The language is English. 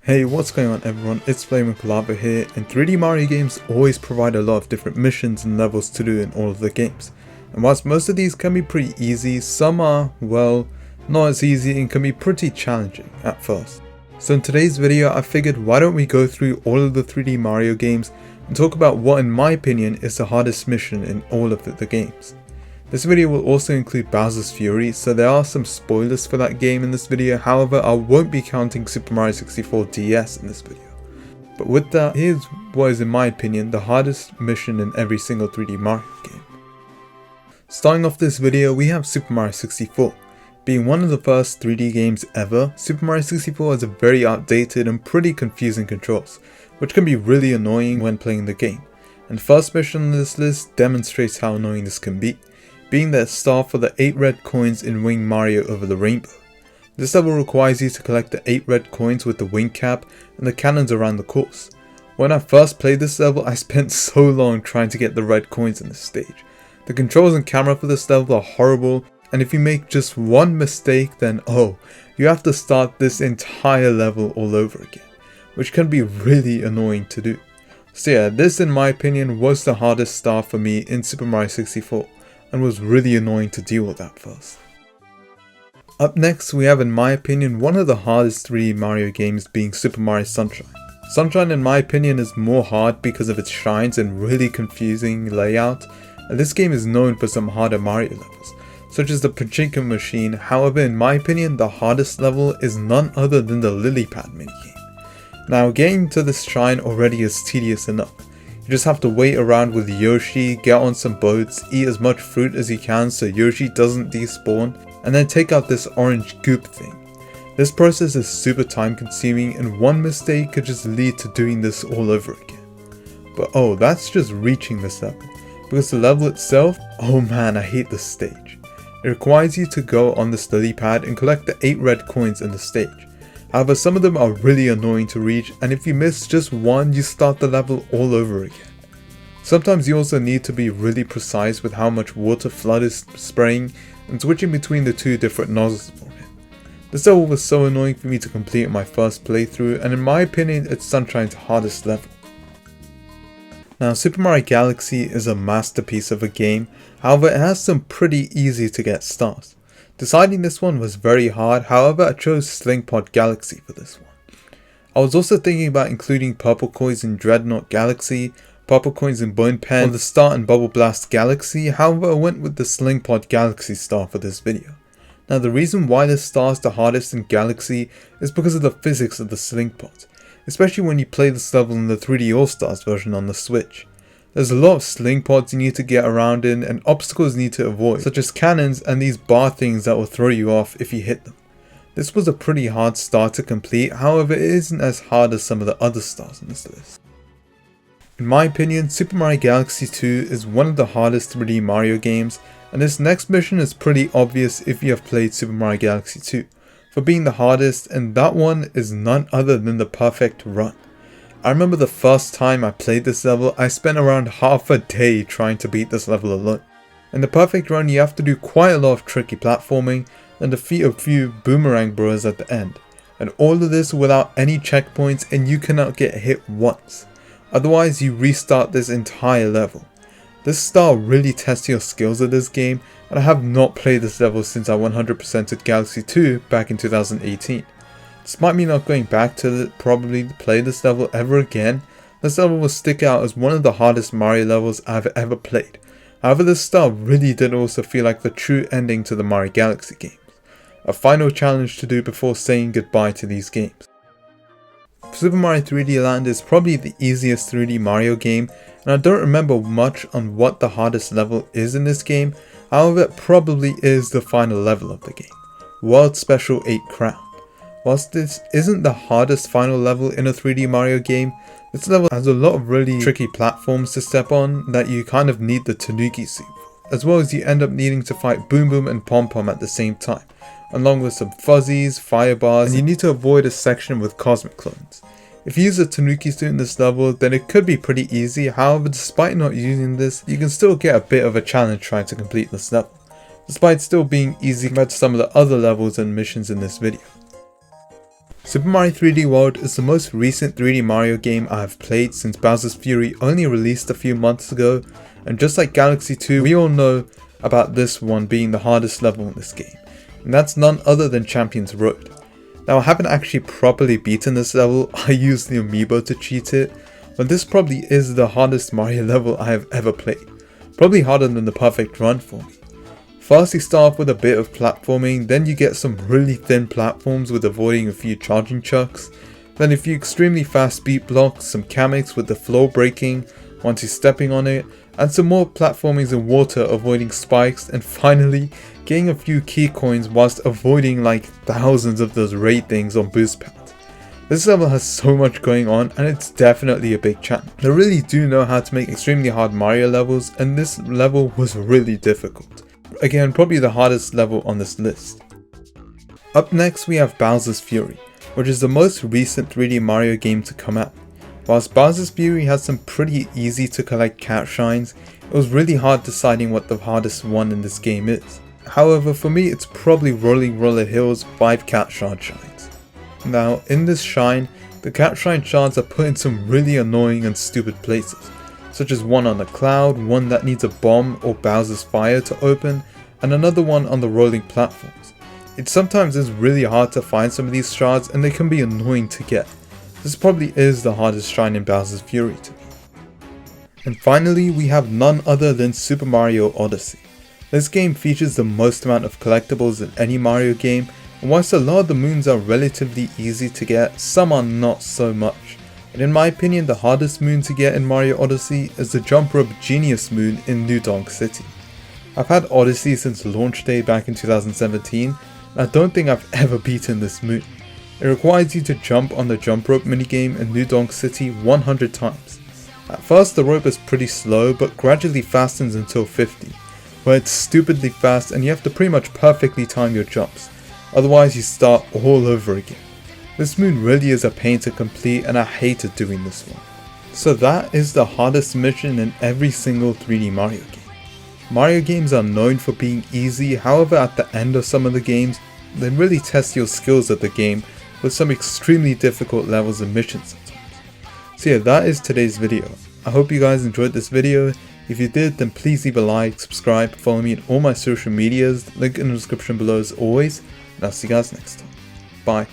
Hey, what's going on everyone, it's Flaming Palava here, and 3D Mario games always provide a lot of different missions and levels to do in all of the games. And whilst most of these can be pretty easy, some are, well, not as easy and can be pretty challenging at first. So in today's video I figured why don't we go through all of the 3D Mario games and talk about what in my opinion is the hardest mission in all of the games. This video will also include Bowser's Fury, so there are some spoilers for that game in this video, however I won't be counting Super Mario 64 DS in this video. But with that, here's what is in my opinion the hardest mission in every single 3D Mario game. Starting off this video we have Super Mario 64. Being one of the first 3D games ever, Super Mario 64 has a very outdated and pretty confusing controls, which can be really annoying when playing the game. And the first mission on this list demonstrates how annoying this can be, being the star for the 8 red coins in Wing Mario Over the Rainbow. This level requires you to collect the 8 red coins with the wing cap and the cannons around the course. When I first played this level I spent so long trying to get the red coins in this stage. The controls and camera for this level are horrible, and if you make just one mistake then you have to start this entire level all over again, which can be really annoying to do. So yeah, this in my opinion was the hardest star for me in Super Mario 64. And was really annoying to deal with at first. Up next we have in my opinion one of the hardest 3D Mario games being Super Mario Sunshine. Sunshine in my opinion is more hard because of its shines and really confusing layout, and this game is known for some harder Mario levels, such as the Pachinko machine. However, in my opinion the hardest level is none other than the lily pad minigame. Now getting to this shrine already is tedious enough. You just have to wait around with Yoshi, get on some boats, eat as much fruit as you can so Yoshi doesn't despawn, and then take out this orange goop thing. This process is super time consuming and one mistake could just lead to doing this all over again. But that's just reaching this level, because the level itself, man, I hate this stage. It requires you to go on this lily pad and collect the 8 red coins in the stage. However, some of them are really annoying to reach, and if you miss just one, you start the level all over again. Sometimes you also need to be really precise with how much water FLUDD is spraying and switching between the two different nozzles for it. This level was so annoying for me to complete in my first playthrough, and in my opinion it's Sunshine's hardest level. Now Super Mario Galaxy is a masterpiece of a game, however it has some pretty easy to get stars. Deciding this one was very hard, however I chose Slingpod Galaxy for this one. I was also thinking about including purple coins in Dreadnought Galaxy, purple coins in Bone Pen, or the Star and Bubble Blast Galaxy, however I went with the Slingpod Galaxy star for this video. Now the reason why this star is the hardest in Galaxy is because of the physics of the Slingpod, especially when you play this level in the 3D All-Stars version on the Switch. There's a lot of sling pods you need to get around in and obstacles you need to avoid, such as cannons and these bar things that will throw you off if you hit them. This was a pretty hard star to complete, however it isn't as hard as some of the other stars on this list. In my opinion, Super Mario Galaxy 2 is one of the hardest 3D Mario games, and this next mission is pretty obvious if you have played Super Mario Galaxy 2, for being the hardest, and that one is none other than the perfect run. I remember the first time I played this level, I spent around half a day trying to beat this level alone. In the perfect run you have to do quite a lot of tricky platforming and defeat a few boomerang bros at the end. And all of this without any checkpoints, and you cannot get hit once. Otherwise you restart this entire level. This style really tests your skills at this game, and I have not played this level since I 100%ed Galaxy 2 back in 2018. Despite me not going back to probably play this level ever again, this level will stick out as one of the hardest Mario levels I've ever played. However, this style really did also feel like the true ending to the Mario Galaxy games. A final challenge to do before saying goodbye to these games. Super Mario 3D Land is probably the easiest 3D Mario game, and I don't remember much on what the hardest level is in this game, however it probably is the final level of the game, World Special 8 Crown. Whilst this isn't the hardest final level in a 3D Mario game, this level has a lot of really tricky platforms to step on that you kind of need the Tanuki suit for, as well as you end up needing to fight Boom Boom and Pom Pom at the same time, along with some fuzzies, fire bars, and you need to avoid a section with cosmic clones. If you use a Tanuki suit in this level, then it could be pretty easy, however despite not using this, you can still get a bit of a challenge trying to complete this level. despite still being easy compared to some of the other levels and missions in this video. Super Mario 3D World is the most recent 3D Mario game I have played since Bowser's Fury only released a few months ago, and just like Galaxy 2, we all know about this one being the hardest level in this game, and that's none other than Champion's Road. Now, I haven't actually properly beaten this level, I used the amiibo to cheat it, but this probably is the hardest Mario level I have ever played, probably harder than the Perfect Run for me. First you start off with a bit of platforming, then you get some really thin platforms with avoiding a few charging chucks, then a few extremely fast beat blocks, some mechanics with the floor breaking once you're stepping on it, and some more platformings in water avoiding spikes, and finally getting a few key coins whilst avoiding like thousands of those raid things on boost pads. This level has so much going on and it's definitely a big challenge. They really do know how to make extremely hard Mario levels, and this level was really difficult. Again, probably the hardest level on this list. Up next we have Bowser's Fury, which is the most recent 3D Mario game to come out. Whilst Bowser's Fury has some pretty easy to collect cat shines, it was really hard deciding what the hardest one in this game is. However, for me it's probably Rolling Roller Hill's 5 cat shard shines. Now in this shine, the cat shine shards are put in some really annoying and stupid places, such as one on a cloud, one that needs a bomb or Bowser's fire to open, and another one on the rolling platforms. It sometimes is really hard to find some of these shards and they can be annoying to get. This probably is the hardest shrine in Bowser's Fury to me. And finally we have none other than Super Mario Odyssey. This game features the most amount of collectibles in any Mario game, and whilst a lot of the moons are relatively easy to get, some are not so much. And in my opinion, the hardest moon to get in Mario Odyssey is the Jump Rope Genius moon in New Donk City. I've had Odyssey since launch day back in 2017, and I don't think I've ever beaten this moon. It requires you to jump on the jump rope minigame in New Donk City 100 times. At first the rope is pretty slow, but gradually fastens until 50, where it's stupidly fast and you have to pretty much perfectly time your jumps, otherwise you start all over again. This moon really is a pain to complete and I hated doing this one. So that is the hardest mission in every single 3D Mario game. Mario games are known for being easy, however at the end of some of the games, they really test your skills at the game with some extremely difficult levels and missions sometimes. So yeah, that is today's video. I hope you guys enjoyed this video. If you did, then please leave a like, subscribe, follow me on all my social medias, link in the description below as always, and I'll see you guys next time. Bye.